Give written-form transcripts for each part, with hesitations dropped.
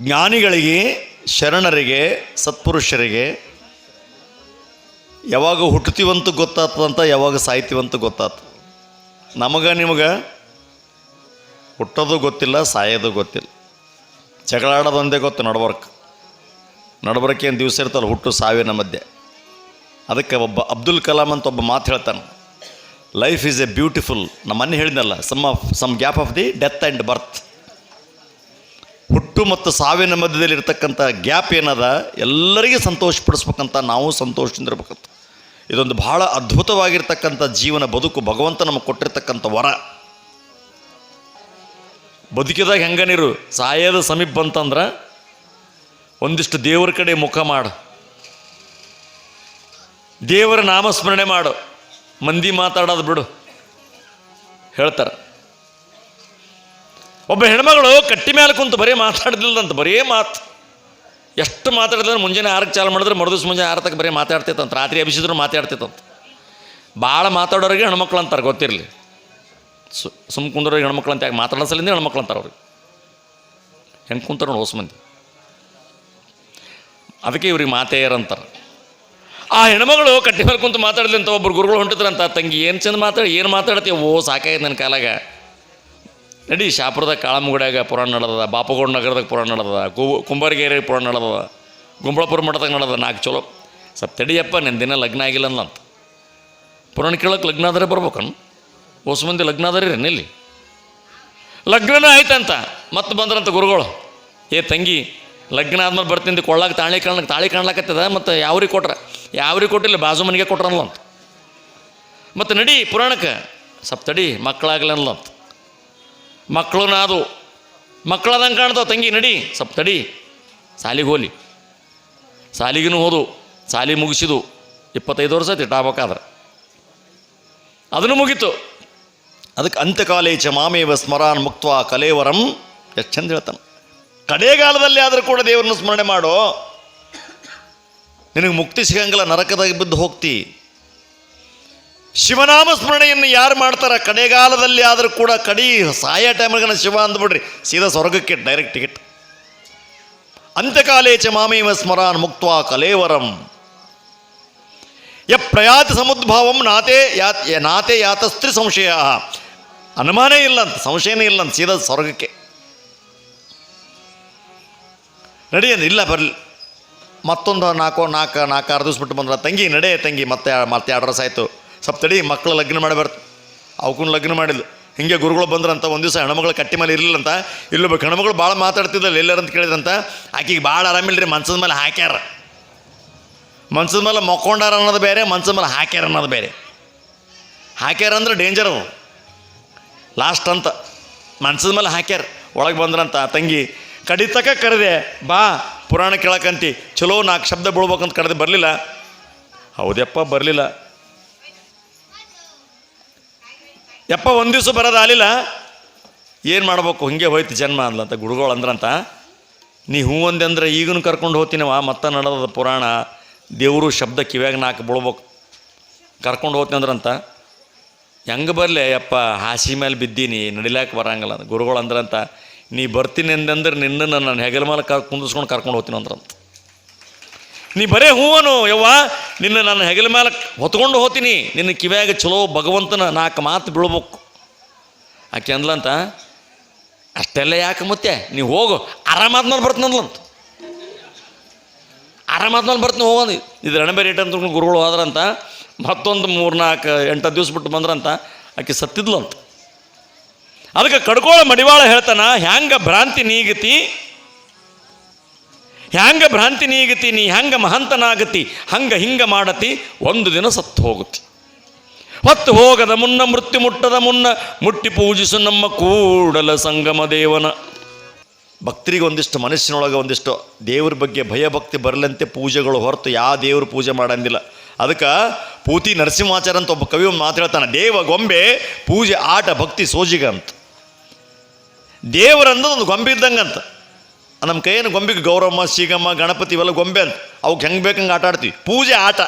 ಜ್ಞಾನಿಗಳಿಗೆ, ಶರಣರಿಗೆ, ಸತ್ಪುರುಷರಿಗೆ ಯಾವಾಗ ಹುಟ್ಟುತ್ತೀವಂತೂ ಗೊತ್ತಾಗ್ತದಂತ, ಯಾವಾಗ ಸಾಯ್ತೀವಂತೂ ಗೊತ್ತಾಗ್ತದೆ. ನಿಮಗೆ ಹುಟ್ಟೋದು ಗೊತ್ತಿಲ್ಲ, ಸಾಯೋದು ಗೊತ್ತಿಲ್ಲ. ಜಗಳ ಆಡೋದು ಒಂದೇ ಗೊತ್ತು, ನಡಬರ್ಕೆ ಏನು ದಿವಸ ಇರ್ತಲ್ಲ, ಹುಟ್ಟು ಸಾವಿನ ಮಧ್ಯೆ. ಅದಕ್ಕೆ ಒಬ್ಬ ಅಬ್ದುಲ್ ಕಲಾಂ ಅಂತ ಒಬ್ಬ ಮಾತು ಹೇಳ್ತಾನೆ, ಲೈಫ್ ಈಸ್ ಎ ಬ್ಯೂಟಿಫುಲ್. ನಮ್ಮನ್ನೇ ಹೇಳಿದ್ನಲ್ಲ, some gap of the death and birth. ಹುಟ್ಟು ಮತ್ತು ಸಾವಿನ ಮಧ್ಯದಲ್ಲಿ ಇರ್ತಕ್ಕಂಥ ಗ್ಯಾಪ್ ಏನದ, ಎಲ್ಲರಿಗೂ ಸಂತೋಷಪಡಿಸ್ಬೇಕಂತ, ನಾವು ಸಂತೋಷದಿಂದ ಇರ್ಬೇಕಂತ. ಇದೊಂದು ಬಹಳ ಅದ್ಭುತವಾಗಿರ್ತಕ್ಕಂಥ ಜೀವನ ಬದುಕು, ಭಗವಂತ ನಮಗೆ ಕೊಟ್ಟಿರ್ತಕ್ಕಂಥ ವರ. ಬದುಕಿದಾಗ ಹೆಂಗನಿರು, ಸಾಯೋದು ಸಮೀಪ ಬಂತಂದ್ರೆ ಒಂದಿಷ್ಟು ದೇವ್ರ ಕಡೆ ಮುಖ ಮಾಡು, ದೇವರ ನಾಮಸ್ಮರಣೆ ಮಾಡು, ಮಂದಿ ಮಾತಾಡೋದು ಬಿಡು ಹೇಳ್ತಾರೆ. ಒಬ್ಬ ಹೆಣ್ಮಗಳು ಕಟ್ಟಿ ಮೇಲೆ ಕುಂತು ಬರೀ ಮಾತಾಡ್ದಿಲ್ಲದಂತ, ಬರೀ ಮಾತು. ಎಷ್ಟು ಮಾತಾಡಿದ್ರೆ ಮುಂಜಾನೆ 6ಕ್ಕೆ ಚಾಲು ಮಾಡಿದ್ರೆ ಮರುದಿವ್ಸ ಮುಂಜಾನೆ 6 ತನಕ ಬರೀ ಮಾತಾಡ್ತೈತಂತ, ರಾತ್ರಿ ಎಬ್ಬಿಸಿದ್ರು ಮಾತಾಡ್ತೈತಂತ. ಭಾಳ ಮಾತಾಡೋರಿಗೆ ಹೆಣ್ಮಕ್ಳು ಅಂತಾರೆ, ಗೊತ್ತಿರಲಿ. ಸುಮ್ಮ ಕುಂದ್ರಿಗೆ ಹೆಣ್ಮಕ್ಳು ಅಂತ, ಯಾಕೆ ಮಾತಾಡೋ ಸಲಿಂದ ಹೆಣ್ಮಕ್ಳು ಅಂತಾರೆ ಅವ್ರಿಗೆ. ಹೆಂಗೆ ಕುಂತಾರೆ ನೋಡಿ ಹೊಸ ಮಂದಿ, ಅದಕ್ಕೆ ಇವ್ರಿಗೆ ಮಾತೇಯರಂತಾರೆ. ಆ ಹೆಣ್ಮಗಳು ಕಟ್ಟಿ ಮೇಲೆ ಕುಂತು ಮಾತಾಡಲಿ ಅಂತ ಒಬ್ಬರು ಗುರುಗಳು ಹೊಂಟಿದ್ರಂತ, ತಂಗಿ ಏನು ಚಂದ ಏನು ಮಾತಾಡ್ತೀವಿ, ಸಾಕಾಯ್ತು ನನ್ನ ಕಾಲಾಗ, ನಡಿ ಶಾಪುರದಾಗ ಕಾಳಮ್ಮಗುಡ್ಯಾಗ ಪುರಾಣ ನಡೆದದ, ಬಾಪಗೋಡ್ ನಗರದಾಗ ಪುರಾಣ ನಡೆದದ, ಕುಂಬಾರಗೇರಿ ಪುರಾಣ ನಡೆದದ, ಗುಂಬಳಪುರ ಮಠದಾಗ ನಡೆದ. 4 ಚಲೋ ಸ್ವಲ್ಪ ತಡಿಯಪ್ಪ, ನನ್ನ ದಿನ ಲಗ್ನ ಆಗಿಲ್ಲ ಅಂತ. ಪುರಾಣ ಕೇಳೋಕೆ ಲಗ್ನ ಆದರೆ ಬರ್ಬೇಕನ್, ಹೊಸ ಮಂದಿ ಲಗ್ನ ಅದರಿ ಇಲ್ಲಿ. ಲಗ್ನನ ಆಯ್ತಂತ ಮತ್ತೆ ಬಂದ್ರಂತ ಗುರುಗಳು, ಏ ತಂಗಿ ಲಗ್ನ ಆದ್ಮೇಲೆ ಬರ್ತೀನಿ, ಕೊಳ್ಳಾಗ ತಾಳಿ ಕಾಣ್ಲಾಕತ್ತದ, ಮತ್ತು ಯಾವ್ರಿಗೆ ಕೊಟ್ಟಿಲ್ಲ, ಬಾಜು ಮನೆಗೆ ಕೊಟ್ರಲ್ಲ ಅಂತ. ಮತ್ತು ನಡಿ ಪುರಾಣಕ್ಕೆ, ಸ್ವಲ್ಪ ತಡಿ ಮಕ್ಕಳಾಗ್ಲಲ್ಲ ಅಂತ. ಮಕ್ಕಳನ್ನ ಅದು ಮಕ್ಕಳದಂಗೆ ಕಾಣ್ತಾವ, ತಂಗಿ ನಡಿ ಸ್ವಲ್ಪ ತಡಿ, ಸಾಲಿಗೆ ಹೋಲಿ. ಸಾಲಿಗೂ ಹೋದು, ಸಾಲಿ ಮುಗಿಸಿದು 25 ವರ್ಷ ತಿಟ್ಟಾಗಬೇಕಾದ್ರೆ ಅದನ್ನು ಮುಗೀತು. ಅದಕ್ಕೆ ಅಂತ್ಯಕಾಲೇಚ ಮಾಮೇವ ಸ್ಮರಾನ್ ಮುಕ್ತ ಕಲೇವರಂ, ಎಷ್ಟು ಚಂದ ಹೇಳ್ತಾನೆ. ಕಡೆಗಾಲದಲ್ಲಿ ಆದರೂ ಕೂಡ ದೇವರನ್ನು ಸ್ಮರಣೆ ಮಾಡೋ, ನಿನಗೆ ಮುಕ್ತಿ ಸಿಗಂಗಿಲ್ಲ, ನರಕದಾಗ ಬಿದ್ದು ಹೋಗ್ತಿ. ಶಿವನಾಮ ಸ್ಮರಣೆಯನ್ನು ಯಾರು ಮಾಡ್ತಾರ ಕಡೆಗಾಲದಲ್ಲಿ ಆದರೂ ಕೂಡ, ಸಾಯ ಟೈಮ್ಗೆ ಶಿವ ಅಂದ್ಬಿಡ್ರಿ, ಸೀದಾ ಸ್ವರ್ಗಕ್ಕೆ ಡೈರೆಕ್ಟ್ ಟಿಕೆಟ್. ಅಂತ್ಯಕಾಲೇಚ ಮಾಮೇವ ಸ್ಮರಾನ್ ಮುಕ್ತ ಕಲೇವರಂ ಯ ಪ್ರಯಾತಿ ಸಮುದ್ಭಾವಂ ನಾತೆ ಯಾತಸ್ತ್ರಿ ಸಂಶಯ. ಅನುಮಾನೇ ಇಲ್ಲ ಅಂತ, ಸಂಶಯನೇ ಇಲ್ಲ ಅಂತ, ಸೀದಾ ಸ್ವರ್ಗಕ್ಕೆ ನಡಿ ಅಂದ್ರೆ. ಇಲ್ಲ ಬರಲಿ, ಮತ್ತೊಂದು 4 ದಿವಸ ಬಿಟ್ಟು ಬಂದ್ರೆ, ತಂಗಿ ನಡೆ ತಂಗಿ, ಮತ್ತೆ 2 ವರ್ಷ ಆಯಿತು, ಸ್ವಲ್ಪ ತಡಿ ಮಕ್ಕಳು ಲಗ್ನ ಮಾಡಿ ಬರ್ತು. ಅವಕ್ಕೂ ಲಗ್ನ ಮಾಡಿದ್ಲು. ಹಿಂಗೆ ಗುರುಗಳು ಬಂದ್ರಂತ. ಒಂದು ದಿವಸ ಹೆಣ್ಮಗಳು ಕಟ್ಟಿ ಮೇಲೆ ಇರಲಿಲ್ಲಂತ, ಇಲ್ಲೊಬ್ಬ ಹೆಣ್ಮಗಳು ಭಾಳ ಮಾತಾಡ್ತಿದ್ದಲ್ಲ, ಎಲ್ಲರಂತ ಕೇಳಿದಂತ. ಆಕೆಗೆ ಭಾಳ ಆರಾಮಿಲ್ಲ ರೀ, ಮಂಚದ ಮೇಲೆ ಹಾಕ್ಯಾರ. ಮಂಚದ ಮೇಲೆ ಮಕ್ಕೊಂಡಾರ ಅನ್ನೋದು ಬೇರೆ, ಮಂಚದ ಮೇಲೆ ಹಾಕ್ಯಾರ ಅನ್ನೋದು ಬೇರೆ. ಹಾಕ್ಯಾರ ಅಂದ್ರೆ ಡೇಂಜರ್ ಅದು, ಲಾಸ್ಟ್ ಅಂತ. ಮಂಚದ ಮೇಲೆ ಹಾಕ್ಯಾರ, ಒಳಗೆ ಬಂದ್ರಂತ. ತಂಗಿ ಕಡಿತಕ್ಕ ಕರೆದೆ, ಬಾ ಪುರಾಣ ಕೇಳಕ್ಕಂತಿ, ಚಲೋ 4 ಶಬ್ದ ಬೀಳ್ಬೇಕಂತ ಕರೆದೆ, ಬರಲಿಲ್ಲ. ಹೌದಪ್ಪ ಬರಲಿಲ್ಲ. ಯಪ್ಪ ಒಂದು ದಿವಸ ಬರೋದು ಆಗಲಿಲ್ಲ, ಏನು ಮಾಡ್ಬೇಕು, ಹಿಂಗೆ ಹೋಯ್ತು ಜನ್ಮ ಅಂದ್ಲಂತ. ಗುರುಗಳು ಅಂದ್ರಂತ, ನೀ ಹೂ ಒಂದೆ ಅಂದ್ರೆ ಈಗೂ ಕರ್ಕೊಂಡು ಹೋಗ್ತೀನವ, ಮತ್ತೆ ನಡೆದ ಪುರಾಣ, ದೇವರು ಶಬ್ದ ಕಿವ್ಯಾಗ 4 ಬೀಳ್ಬೇಕು, ಕರ್ಕೊಂಡು ಹೋಗ್ತೀನಿ ಅಂದ್ರಂತ. ಹೆಂಗೆ ಬರಲಿ ಯಪ್ಪ, ಹಾಸಿ ಮೇಲೆ ಬಿದ್ದೀನಿ, ನಡಿಲಾಕ ಬರಂಗಿಲ್ಲ. ಗುರುಗಳು ಅಂದ್ರಂತ, ನೀ ಬರ್ತೀನಿ ಅಂದಂದ್ರೆ ನಿನ್ನನ್ನು ನಾನು ಹೆಗಲ ಮೇಲೆ ಕುಂದಿಸ್ಕೊಂಡು ಕರ್ಕೊಂಡು ಹೋಗ್ತೀನಿ ಅಂದ್ರಂತ. ನೀ ಬರೇ ಹೂವನು ಯವ್ವ, ನಿನ್ನ ನಾನು ಹೆಗಲ ಮೇಲೆ ಹೊತ್ಕೊಂಡು ಹೋಗ್ತೀನಿ, ನಿನ್ನ ಕಿವ್ಯಾಗ ಚಲೋ ಭಗವಂತನ 4 ಮಾತು ಬೀಳ್ಬೇಕು. ಆಕೆ ಅಂದ್ಲಂತ, ಅಷ್ಟೆಲ್ಲ ಯಾಕೆ ಮತ್ತೆ, ನೀವು ಹೋಗು, ಆರಾಮಾದ್ಮೇಲೆ ಬರ್ತೀನಿ ಅಂದ್ಲಂತ. ಆರಾಮಾದ್ಮೇಲೆ ಬರ್ತೀನಿ ಹೋಗೋದು. ಇದು ರಣಬೇರೆ ಏಟ್ ಅಂತ ಗುರುಗಳು ಹೋದ್ರಂತ. ಮತ್ತೊಂದು 3-4-8 ದಿವಸ ಬಿಟ್ಟು ಬಂದ್ರಂತ, ಆಕೆ ಸತ್ತಿದ್ಲಂತ. ಅದಕ್ಕೆ ಕಡ್ಕೋಳ ಮಡಿವಾಳ ಹೇಳ್ತಾನ, ಹ್ಯಾಂಗ ಭ್ರಾಂತಿ ನೀಗತಿ ನೀ ಹ್ಯಾಂಗ ಮಹಂತನಾಗತಿ, ಹಿಂಗ ಮಾಡತಿ, ಒಂದು ದಿನ ಸತ್ತು ಹೋಗುತ್ತಿ. ಹೊತ್ತು ಹೋಗದ ಮುನ್ನ ಮೃತ್ಯು ಮುಟ್ಟದ ಮುನ್ನ ಮುಟ್ಟಿ ಪೂಜಿಸು ನಮ್ಮ ಕೂಡಲ ಸಂಗಮ ದೇವನ. ಭಕ್ತರಿಗೆ ಒಂದಿಷ್ಟು ಮನಸ್ಸಿನೊಳಗೆ ಒಂದಿಷ್ಟು ದೇವ್ರ ಬಗ್ಗೆ ಭಯಭಕ್ತಿ ಬರಲಂತೆ ಪೂಜೆಗಳು ಹೊರತು ಯಾವ ದೇವ್ರ ಪೂಜೆ ಮಾಡಂಗಿಲ್ಲ. ಅದಕ್ಕೆ ಪೂತಿ ನರಸಿಂಹಾಚಾರ ಅಂತ ಒಬ್ಬ ಕವಿ ಒಂದು ಮಾತು ಹೇಳ್ತಾನೆ, ದೇವ ಗೊಂಬೆ ಪೂಜೆ ಆಟ ಭಕ್ತಿ ಸೋಜಿಗ ಅಂತ. ದೇವರಂದ್ರೆ ಒಂದು ಗೊಂಬೆ ಇದ್ದಂಗಂತ. ನಮ್ಮ ಕೈಯನ್ನು ಗೊಂಬೆಗೆ ಗೌರಮ್ಮ, ಶ್ರೀಗಮ್ಮ, ಗಣಪತಿ ಇವೆಲ್ಲ ಗೊಂಬೆ ಅಂತ, ಅವಕ್ಕೆ ಹೆಂಗೆ ಬೇಕಂಗೆ ಆಟ ಆಡ್ತೀವಿ. ಪೂಜೆ ಆಟ,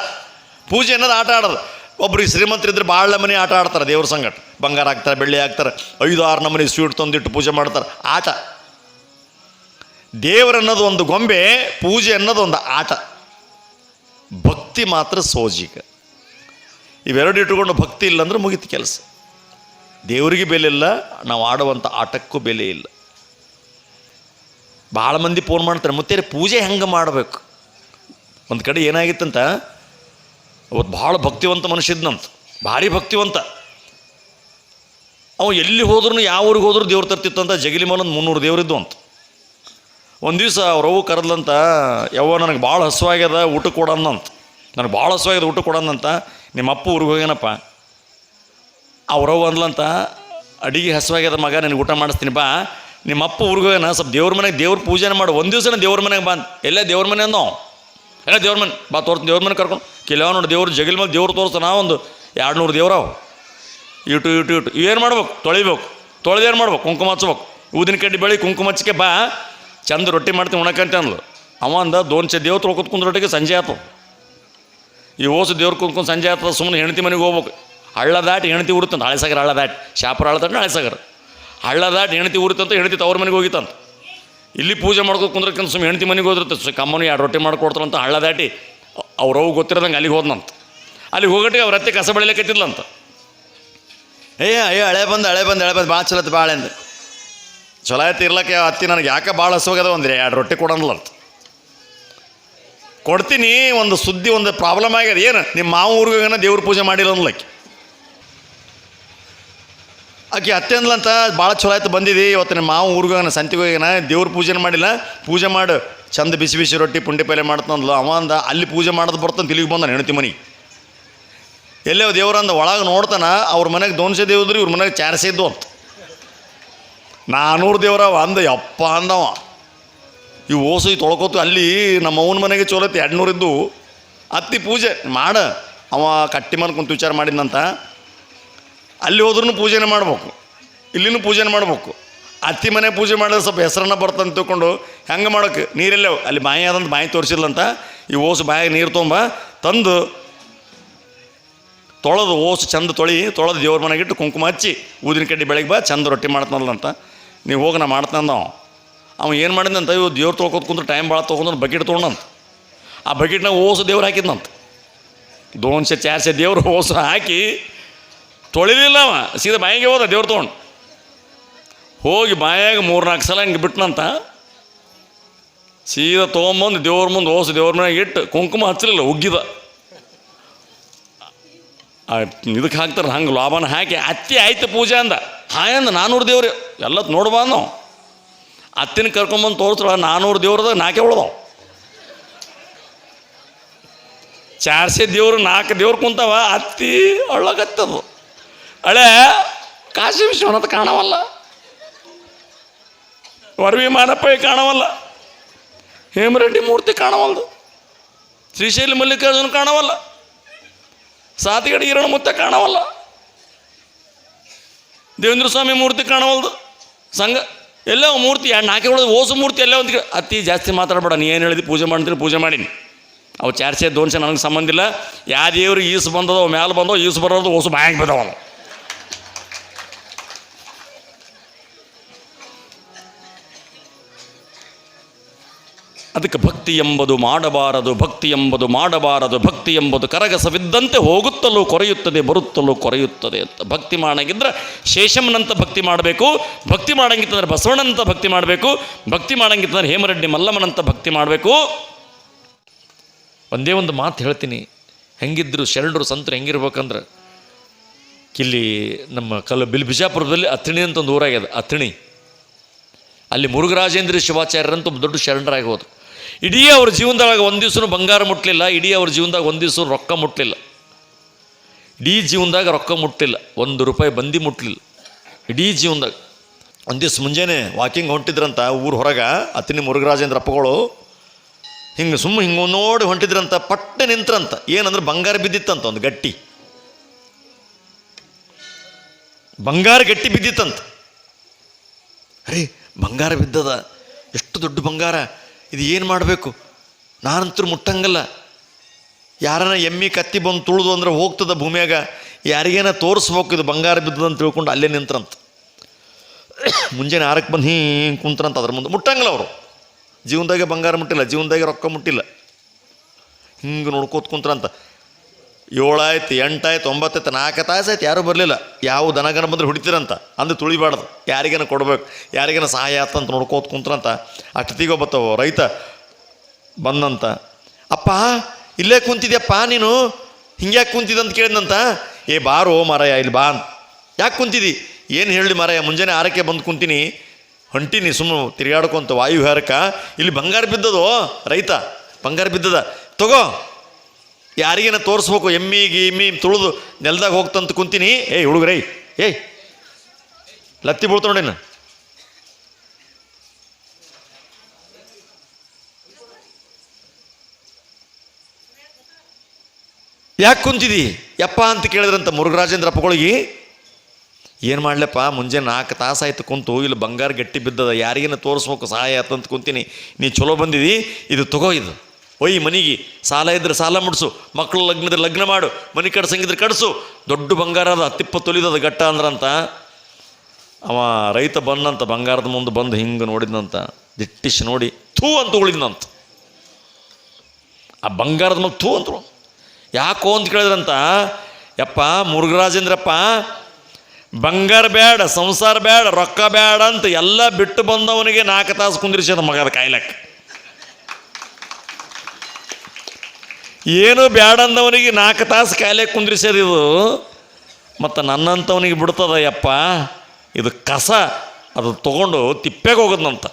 ಪೂಜೆ ಅನ್ನೋದು ಆಟ ಆಡೋದು. ಒಬ್ರಿಗೆ ಶ್ರೀಮಂತರಿದ್ರೆ ಭಾಳ ನಮೂನಿ ಆಟ ಆಡ್ತಾರೆ ದೇವ್ರ ಸಂಗಟ. ಬಂಗಾರ ಹಾಕ್ತಾರೆ, ಬೆಳ್ಳಿ ಹಾಕ್ತಾರೆ, 5-6 ನಮೂನಿ ಸ್ವೀಟ್ ತಂದಿಟ್ಟು ಪೂಜೆ ಮಾಡ್ತಾರೆ, ಆಟ. ದೇವರನ್ನೋದು ಒಂದು ಗೊಂಬೆ, ಪೂಜೆ ಅನ್ನೋದು ಒಂದು ಆಟ, ಭಕ್ತಿ ಮಾತ್ರ ಸೋಜಿಗ. ಇವೆರಡು ಇಟ್ಟುಕೊಂಡು ಭಕ್ತಿ ಇಲ್ಲಂದ್ರೆ ಮುಗಿತು ಕೆಲಸ. ದೇವರಿಗೆ ಬೆಲೆ ಇಲ್ಲ, ನಾವು ಆಡುವಂಥ ಆಟಕ್ಕೂ ಬೆಲೆ ಇಲ್ಲ. ಭಾಳ ಮಂದಿ ಫೋನ್ ಮಾಡ್ತಾರೆ, ಮುತ್ತೇರಿ ಪೂಜೆ ಹೆಂಗೆ ಮಾಡಬೇಕು. ಒಂದು ಕಡೆ ಏನಾಗಿತ್ತಂತ, ಅವತ್ತು ಭಾಳ ಭಕ್ತಿವಂತ ಮನುಷ್ಯ ಇದ್ನಂತ, ಭಾರಿ ಭಕ್ತಿವಂತ. ಅವ ಎಲ್ಲಿ ಹೋದ್ರೂ, ಯಾವ ಊರಿಗೆ ಹೋದ್ರೂ ದೇವ್ರು ತರ್ತಿತ್ತಂತ. ಜಗಲಿ ಮೇಲೆ ಒಂದು 300 ದೇವರಿದ್ದು ಅಂತ. ಒಂದು ದಿವಸ ಅವ್ರವ್ವ ಕರೆದ್ಲಂತ, ಯವ್ವ ನನಗೆ ಭಾಳ ಹಸುವಾಗ್ಯದ, ಊಟ ಕೊಡಂದಂತ. ನನಗೆ ಭಾಳ ಹಸುವಾಗ್ಯದ, ಊಟ ಕೊಡಂದಂತ. ನಿಮ್ಮ ಅಪ್ಪ ಊರಿಗೆ ಹೋಗ್ಯಾನಪ್ಪ. ಅವ್ರವ್ವ ಅಂದ್ಲಂತ, ಅಡಿಗೆ ಹಸುವಾಗ್ಯದ ಮಗ, ನನಗೆ ಊಟ ಮಾಡಿಸ್ತೀನಿ ಬಾ. ನಿಮ್ಮ ಅಪ್ಪ ಊರಿಗೆ ಹೋಗ್ಯಾನ, ಸ್ವಲ್ಪ ದೇವ್ರ ಮನೆಗೆ ದೇವ್ರ ಪೂಜೆನ ಮಾಡು. ಒಂದು ದಿವಸನ ದೇವ್ರ ಮನೆಗೆ ಬಂದು, ಎಲ್ಲೇ ದೇವ್ರ ಮನೆ ಅಂದೋ, ಎಲ್ಲ ದೇವ್ರ ಮನೆ ಬಾ ತೋರ್ತೀನಿ. ದೇವ್ರ ಮನೆ ಕರ್ಕೊಂಡು ಕೆಲವ ನೋಡಿ ದೇವ್ರು ಜಗಲ್ ಮೇಲೆ ದೇವ್ರು ತೋರಿಸ್ತಾನ. ಒಂದು 200 ದೇವ್ರವು ಇಟು ಏನು ಮಾಡ್ಬೇಕು, ತೊಳಿಬೇಕು. ತೊಳೆದೇನು ಮಾಡ್ಬೇಕು, ಕುಂಕುಮ ಹಚ್ಬೇಕು. ಊದಿನ ಕಡ್ಡಿ ಬೆಳಿ ಕುಂಕುಮ ಹಚ್ಚಿಕೆ ಬಾ, ಚಂದ ರೊಟ್ಟಿ ಮಾಡ್ತೀನಿ ಉಣಕಂತ ಅಂದ್ಲು. ಅವ ಅಂದ 2 ದೇವ್ರು ತೊಳ್ಕೊತ್ ಕುಂದ್ರೊಟ್ಟಿಗೆ ಸಂಜೆ ಆಯ್ತು. ಈ ಓಸು ದೇವ್ರು ಕುಂತ್ಕೊಂಡು ಸಂಜೆ ಆಗ್ತದೆ. ಸುಮ್ಮನೆ ಹೆಂಡತಿ ಮನೆಗೆ ಹೋಗ್ಬೇಕು. ಹಳ್ಳ ದಾಟಿ ಹೆಂಡತಿ ಉರುತ್ತಂತ. ಹಳೆಸಾಗರ ಹಳ್ಳ ದಾಟಿ, ಶಾಪುರ ಹಳ್ಳ ದಾಟಿ ಹಳೆಸಾಗರ ಹಳ್ಳ ದಾಟಿ ಹೆಂಡತಿ ಉರುತ್ತಂತ. ಹೆಂಡತಿ ತವ್ರ ಮನೆಗೆ ಹೋಗಿತ್ತಂತ. ಇಲ್ಲಿ ಪೂಜೆ ಮಾಡ್ಕೊಂಡು ಕುಂದ್ರಕ್ಕಂತ ಸುಮ್ಮನೆ ಹೆಂಡತಿ ಮನೆಗೆ ಹೋದಿರುತ್ತೆ. ಕಮ್ಮನು 2 ರೊಟ್ಟಿ ಮಾಡ್ಕೊಡ್ತಾರಂತ. ಹಳ್ಳ ದಾಟಿ ಅವ್ರವು ಗೊತ್ತಿರೋದಂಗೆ ಅಲ್ಲಿಗೆ ಹೋದ್ನಂತ. ಅಲ್ಲಿಗೆ ಹೋಗಟ್ಟಿಗೆ ಅವ್ರ ಅತ್ತೆ ಕಸ ಬೆಳಿಲಿಕ್ಕತ್ತಿದ್ಲಂತ. ಅಯ್ಯೋ ಹಳೆ ಬಂದು ಭಾಳ ಚಲೋ ಆಯ್ತು ಭಾಳ ಅಂದೆ. ಚಲೋ ಆಯ್ತು ಇರ್ಲಕ್ಕೆ ಅತ್ತಿ ನನಗೆ ಯಾಕೆ ಭಾಳ ಹಸುವಾಗದ ಅಂದ್ರೆ 2 ರೊಟ್ಟಿ ಕೊಡೋಲ್ಲ ಅಂತ. ಕೊಡ್ತೀನಿ, ಒಂದು ಸುದ್ದಿ, ಒಂದು ಪ್ರಾಬ್ಲಮ್ ಆಗ್ಯದ. ಏನು, ನಿಮ್ಮ ಮಾವ ಊರಿಗೋಗನ ದೇವ್ರ ಪೂಜೆ ಮಾಡಿಲ್ಲ ಅನ್ಲಕ್ಕೆ. ಆಕೆ ಅತ್ತೆ ಅಂದ್ಲಂತ, ಭಾಳ ಚಲೋ ಆಯ್ತು ಬಂದಿದ್ದು. ಇವತ್ತು ನಿಮ್ಮ ಮಾವ ಊರಿಗೋಗನ, ಸಂತಿಗೆ ಹೋಗ್ಯಾನ, ದೇವ್ರ ಪೂಜೆನ ಮಾಡಿಲ್ಲ. ಪೂಜೆ ಮಾಡು, ಚಂದ ಬಿಸಿ ಬಿಸಿ ರೊಟ್ಟಿ ಪುಂಡಿ ಪಲ್ಯ ಮಾಡ್ತಂದ್ಲು. ಅವ ಅಂದ, ಅಲ್ಲಿ ಪೂಜೆ ಮಾಡೋದು ಬರ್ತಂತ ಇಲ್ಲಿಗೆ ಬಂದಾನ ಹೆಣ್ತಿ ಮನೆಗೆ. ಎಲ್ಲೇ ದೇವ್ರಂದ ಒಳಗೆ ನೋಡ್ತಾನ, ಅವ್ರ ಮನೆಗೆ 200 ದೇವ್ರಿ, ಇವ್ರ ಮನೆಗೆ 400 ಇದ್ದು ಅಂತ. 400 ದೇವ್ರವ ಅಂದ. ಯಪ್ಪ ಅಂದವ. ಇವು ಓಸು ತೊಳ್ಕೊತು. ಅಲ್ಲಿ ನಮ್ಮ ಅವನ ಮನೆಗೆ ಚೋಲತ್ತು 200 ಇದ್ದು. ಅತ್ತಿ ಪೂಜೆ ಮಾಡ, ಅವ ಕಟ್ಟಿ ಮೇಲೆ ಕುಂತು ವಿಚಾರ ಮಾಡಿದ್ನಂತ. ಅಲ್ಲಿ ಹೋದ್ರೂ ಪೂಜೆನೇ ಮಾಡ್ಬೇಕು, ಇಲ್ಲಿನೂ ಪೂಜೆನೇ ಮಾಡ್ಬೇಕು. ಅತ್ತಿ ಮನೆ ಪೂಜೆ ಮಾಡಿದ್ರೆ ಸ್ವಲ್ಪ ಹೆಸರನ್ನ ಬರ್ತಂತ ತಿಳ್ಕೊಂಡು ಹೆಂಗೆ ಮಾಡೋಕ್ಕೆ, ನೀರೆಲ್ಲೇ ಅಲ್ಲಿ ಬಾಯಿ ಆದಂತ ಬಾಯಿ ತೋರಿಸಿದ್ಲಂತ. ಈ ಓಸು ಬಾಯಿಗೆ ನೀರು ತೊಗೊಂಬ ತಂದು ತೊಳೆದು ಓಸು ಚಂದ ತೊಳೆದು ದೇವ್ರ ಮನೆಗೆ ಇಟ್ಟು ಕುಂಕುಮ ಹಚ್ಚಿ ಊದಿನ ಕಡ್ಡಿ ಬೆಳಗ್ಗೆ ಬಾ, ಚಂದ ರೊಟ್ಟಿ ಮಾಡ್ತಾನಲ್ಲಂತ. ನೀವು ಹೋಗಿ ನಾ ಮಾಡ್ತಾನಂದ. ಅವ ಏನು ಮಾಡಿದಂತ, ಇವು ದೇವ್ರು ತೊಳ್ಕೊತ ಕುಂದ್ರೆ ಟೈಮ್ ಭಾಳ ತೊಗೊಂಡು ಬಕೆಟ್ ತೊಗೊಂಡಂತ. ಆ ಬಕೆಟ್ನಾಗ ಓಸು ದೇವ್ರು ಹಾಕಿದ್ನಂತ. 200-400 ದೇವ್ರು ಓಸು ಹಾಕಿ ತೊಳಿಲಿಲ್ಲ ಅವ. ಸೀದಾ ಬಾಯಿಗೆ ಹೋದ ದೇವ್ರು ತೊಗೊಂಡು. ಹೋಗಿ ಬಾಯಾಗ 3-4 ಸಲ ಹಿಂಗೆ ಬಿಟ್ಟನಂತ. ಸೀದಾ ತೊಗೊಂಬಂದು ದೇವ್ರ ಮುಂದೆ ಓಸು ದೇವ್ರ ಮನೆಗೆ ಇಟ್ಟು ಕುಂಕುಮ ಹಚ್ಚಲಿಲ್ಲ, ಉಗ್ಗಿದ. ಇದಕ್ಕೆ ಹಾಕ್ತಾರೆ ಹಂಗೆ ಲಾಭನ ಹಾಕಿ ಅತ್ತಿ ಆಯ್ತು ಪೂಜೆ ಅಂದ. ಹಾಯಂದ 400 ದೇವ್ರು ಎಲ್ಲ ನೋಡ್ಬಾ ನಾವು. ಅತ್ತಿನ ಕರ್ಕೊಂಬಂದು ತೋರಿಸ್ರ 400 ದೇವ್ರದಾಗ 4 ಉಳ್ದಾವ. 400 ದೇವ್ರು 4 ದೇವ್ರು ಕುಂತಾವ. ಅತ್ತಿ ಒಳ್ಳಗತ್ತದು. ಹಳೆ ಕಾಶಿ ವಿಶ್ವನಾಥ ಕಾಣವಲ್ಲ, ವರವಿ ಮಾನಪ್ಪ ಕಾಣವಲ್ಲ, ಹೇಮರೆಡ್ಡಿ ಮೂರ್ತಿ ಕಾಣವಲ್ದು, ಶ್ರೀಶೈಲ ಮಲ್ಲಿಕಾರ್ಜುನ ಕಾಣವಲ್ಲ, ಸಾತಿಗಡಿ ಈರಣ ಮುತ್ತ ಕಾಣವಲ್ಲ, ದೇವೇಂದ್ರ ಸ್ವಾಮಿ ಮೂರ್ತಿ ಕಾಣವಲ್ದು. ಸಂಘ ಎಲ್ಲ ಮೂರ್ತಿ 4 ಉಳಿದ ಓಸು ಮೂರ್ತಿ ಎಲ್ಲ ಒಂದು. ಅತಿ ಜಾಸ್ತಿ ಮಾತಾಡಬೇಡ, ನೀ ಏನು ಹೇಳಿದಿ ಪೂಜೆ ಮಾಡ್ತೀರಿ ಪೂಜೆ ಮಾಡೀನಿ. ಅವು 400-200 ನನಗೆ ಸಂಬಂಧ ಇಲ್ಲ. ಯಾವ ದೇವ್ರಿಗೆ ಈಸು ಬಂದದೋ ಮ್ಯಾಲೆ ಬಂದೋ, ಈಸು ಬರೋದು ಓಸು ಬಾಯಾಗಿ ಬಿದ್ದಾವ. ಅದಕ್ಕೆ ಭಕ್ತಿ ಎಂಬುದು ಮಾಡಬಾರದು, ಭಕ್ತಿ ಎಂಬುದು ಮಾಡಬಾರದು, ಭಕ್ತಿ ಎಂಬುದು ಕರಗಸವಿದ್ದಂತೆ ಹೋಗುತ್ತಲೂ ಕೊರೆಯುತ್ತದೆ, ಬರುತ್ತಲೂ ಕೊರೆಯುತ್ತದೆ ಅಂತ. ಭಕ್ತಿ ಮಾಡಂಗಿದ್ರೆ ಶೇಷಮ್ಮನಂತ ಭಕ್ತಿ ಮಾಡಬೇಕು, ಭಕ್ತಿ ಮಾಡಂಗಿತ್ತಂದ್ರೆ ಬಸವಣ್ಣನಂತ ಭಕ್ತಿ ಮಾಡಬೇಕು, ಭಕ್ತಿ ಮಾಡಂಗಿತ್ತಂದ್ರೆ ಹೇಮರೆಡ್ಡಿ ಮಲ್ಲಮ್ಮನಂತ ಭಕ್ತಿ ಮಾಡಬೇಕು. ಒಂದೇ ಒಂದು ಮಾತು ಹೇಳ್ತೀನಿ, ಹೆಂಗಿದ್ರು ಶರಣರು ಸಂತರು ಹೆಂಗಿರ್ಬೇಕಂದ್ರೆ, ಇಲ್ಲಿ ನಮ್ಮ ಬಿಜಾಪುರದಲ್ಲಿ ಅಥಣಿ ಅಂತ ಒಂದು ಊರಾಗ್ಯದ. ಅಥಣಿ ಅಲ್ಲಿ ಮುರುಘರಾಜೇಂದ್ರ ಶಿವಾಚಾರ್ಯರಂತ ದೊಡ್ಡ ಶರಣರಾಗಿ ಹೋದ್ರು. ಇಡೀ ಅವ್ರ ಜೀವನದಾಗ ಒಂದು ದಿವಸ ಬಂಗಾರ ಮುಟ್ಟಲಿಲ್ಲ, ಇಡೀ ಅವ್ರ ಜೀವನದಾಗ ಒಂದು ದಿವಸ ರೊಕ್ಕ ಮುಟ್ಟಲಿಲ್ಲ, ಇಡೀ ಜೀವನದಾಗ ರೊಕ್ಕ ಮುಟ್ಟಲಿಲ್ಲ, 1 ರೂಪಾಯಿ ಬಂದಿ ಮುಟ್ಟಲಿಲ್ಲ ಇಡೀ ಜೀವನದಾಗ. ಒಂದು ದಿವಸ ಮುಂಜಾನೆ ವಾಕಿಂಗ್ ಹೊಂಟಿದ್ರಂತ ಊರು ಹೊರಗೆ. ಅಥಣಿ ಮುರುಘರಾಜೇಂದ್ರ ಅಪ್ಪಗಳು ಹಿಂಗೆ ಹಿಂಗೆ ನೋಡಿ ಹೊಂಟಿದ್ರಂತ. ಪಟ್ಟೆ ನಿಂತ್ರಂತ. ಏನಂದ್ರೆ ಬಂಗಾರ ಬಿದ್ದಿತ್ತಂತ, ಒಂದು ಗಟ್ಟಿ ಬಂಗಾರ ಗಟ್ಟಿ ಬಿದ್ದಿತ್ತಂತ. ಅರೇ ಬಂಗಾರ ಬಿದ್ದದ, ಎಷ್ಟು ದೊಡ್ಡ ಬಂಗಾರ, ಇದು ಏನು ಮಾಡಬೇಕು, ನಾನಂತೂ ಮುಟ್ಟಂಗಲ್ಲ. ಯಾರನ್ನ ಎಮ್ಮಿ ಕತ್ತಿ ಬಂದು ತುಳಿದು ಅಂದ್ರೆ ಹೋಗ್ತದ ಭೂಮಿಯಾಗ, ಯಾರಿಗೇನ ತೋರಿಸ್ಬೇಕು ಇದು ಬಂಗಾರ ಬಿದ್ದದಂತ ತಿಳ್ಕೊಂಡು ಅಲ್ಲೇ ನಿಂತ್ರಂತ. ಮುಂಜಾನೆ 6ಕ್ಕೆ ಬಂದು ಹಿಂಗೆ ಕುಂತ್ರಂತ. ಅದ್ರ ಮುಂದೆ ಮುಟ್ಟಂಗಿಲ್ಲ ಅವರು. ಜೀವನದಾಗೆ ಬಂಗಾರ ಮುಟ್ಟಿಲ್ಲ, ಜೀವನದಾಗೆ ರೊಕ್ಕ ಮುಟ್ಟಿಲ್ಲ. ಹಿಂಗೆ ನೋಡ್ಕೋತ ಕುಂತ್ರಂತ 7 ಆಯ್ತು, 8 ಆಯ್ತು, 9 ಆಯ್ತು, 4 ತಾಸು ಆಯ್ತು, ಯಾರೂ ಬರಲಿಲ್ಲ. ಯಾವ ದನಗನ ಬಂದ್ರೆ ಹೊಡಿತೀರಂತ, ಅಂದು ತುಳಿಬಾರ್ದು, ಯಾರಿಗೇನ ಕೊಡ್ಬೇಕು, ಯಾರಿಗೇನ ಸಹಾಯ ಆತಂತ ನೋಡ್ಕೋತ ಕುಂತ್ರಂತ. ಅಷ್ಟೊತ್ತಿಗೆ ಬತ್ತವ ರೈತ ಬಂದಂತ. ಅಪ್ಪ ಇಲ್ಲೇ ಕುಂತಿದ್ಯಪ್ಪ ನೀನು, ಹಿಂಗ್ಯಾಕೆ ಕುಂತಿದ್ದಂತ ಕೇಳಿದಂತ. ಏ ಬಾರೋ ಮಾರಾಯ ಇಲ್ಲಿ ಬಾ. ಯಾಕೆ ಕುಂತಿದ್ದಿ? ಏನು ಹೇಳಿ ಮಾರಾಯ, ಮುಂಜಾನೆ 6ಕ್ಕೆ ಬಂದು ಕುಂತೀನಿ, ಹೊಂಟೀನಿ ಸುಮ್ಮನೆ ತಿರುಗಾಡ್ಕೊಂತ ವಾಯುವಿಹಾರಕ್ಕೆ. ಇಲ್ಲಿ ಬಂಗಾರ ಬಿದ್ದದೋ ರೈತ, ಬಂಗಾರ ಬಿದ್ದದ, ತಗೋ, ಯಾರಿಗೇನ ತೋರಿಸ್ಬೇಕು, ಎಮ್ಮಿ ತುಳಿದು ನೆಲದಾಗ ಹೋಗ್ತಂತ ಕುಂತೀನಿ. ಏಯ್ ಹುಡುಗ್ರೈ, ಏಯ್ ಲತ್ತಿ ಬೀಳ್ತೊಂಡೇನು, ಯಾಕೆ ಕುಂತಿದಿ ಯಪ್ಪ ಅಂತ ಕೇಳಿದ್ರಂತ ಮುರುಘರಾಜೇಂದ್ರಪ್ಪಗಳಿಗೆ. ಏನು ಮಾಡ್ಲಪ್ಪ, ಮುಂಜಾನೆ 4 ತಾಸು ಆಯ್ತು ಕುಂತು, ಇಲ್ಲಿ ಬಂಗಾರ ಗಟ್ಟಿ ಬಿದ್ದದ, ಯಾರಿಗೇನ ತೋರಿಸ್ಬೇಕು, ಸಹಾಯ ಆತಂತ ಕುಂತೀನಿ. ನೀ ಚಲೋ ಬಂದಿದಿ, ಇದು ತಗೋ, ಇದು ಒಯ್ ಮನೆಗೆ, ಸಾಲ ಇದ್ರೆ ಸಾಲ ಮುಡಿಸು, ಮಕ್ಕಳು ಲಗ್ನದ್ರೆ ಲಗ್ನ ಮಾಡು, ಮನೆ ಕಡ್ಸಂಗಿದ್ರೆ ಕಡಿಸು, ದೊಡ್ಡ ಬಂಗಾರ ಅದ, 10-20 ತೊಲಿದದ ಗಟ್ಟ ಅಂದ್ರಂತ. ಅವ ರೈತ ಬಂದಂತ, ಬಂಗಾರದ ಮುಂದೆ ಬಂದು ಹಿಂಗೆ ನೋಡಿದ್ನಂತ, ದಿಟ್ಟಿಸಿ ನೋಡಿ ಥೂ ಅಂತ ಉಳಿದ್ನಂತ. ಆ ಬಂಗಾರದ ಮೇಲೆ ಥೂ ಅಂತರು. ಯಾಕೋ ಅಂತ ಕೇಳಿದ್ರಂತ. ಯಪ್ಪ ಮುರುಘರಾಜೇಂದ್ರಪ್ಪ, ಬಂಗಾರ ಬೇಡ, ಸಂಸಾರ ಬೇಡ, ರೊಕ್ಕ ಬೇಡ ಅಂತ ಎಲ್ಲ ಬಿಟ್ಟು ಬಂದವನಿಗೆ 4 ತಾಸು ಕುಂದಿರಿಸೋದು ಮಗದ ಕಾಯ್ಲಕ್ಕೆ. ಏನು ಬೇಡ ಅಂದವನಿಗೆ 4 ತಾಸು ಕಾಯಿಲೆ ಕುಂದ್ರಿಸೋದು ಇದು. ಮತ್ತು ನನ್ನಂಥವನಿಗೆ ಬಿಡ್ತದ ಯಪ್ಪ, ಇದು ಕಸ, ಅದು ತೊಗೊಂಡು ತಿಪ್ಪೆಗೆ ಹೋಗೋದಂತ.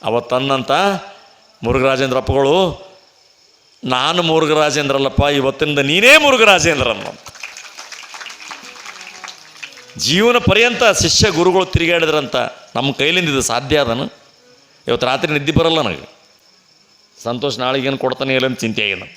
ಅವತ್ತನ್ನಂತ ಮುರುಘರಾಜೇಂದ್ರಪ್ಪಗಳು, ನಾನು ಮುರುಘರಾಜೇಂದ್ರಲ್ಲಪ್ಪ, ಇವತ್ತಿಂದ ನೀನೇ ಮುರುಘರಾಜೇಂದ್ರ ಅನ್ನಂತ. ಜೀವನ ಪರ್ಯಂತ ಶಿಷ್ಯ ಗುರುಗಳು ತಿರುಗಾಡಿದ್ರಂತ. ನಮ್ಮ ಕೈಲಿಂದ ಇದು ಸಾಧ್ಯ ಅದನು. ಇವತ್ತು ರಾತ್ರಿ ನಿದ್ದೆ ಬರಲ್ಲ ನನಗೆ, ಸಂತೋಷ ನಾಳೆಗೇನು ಕೊಡ್ತಾನೆ ಇಲ್ಲ ಅಂತ ಚಿಂತೆ ಆಗಿದೆ.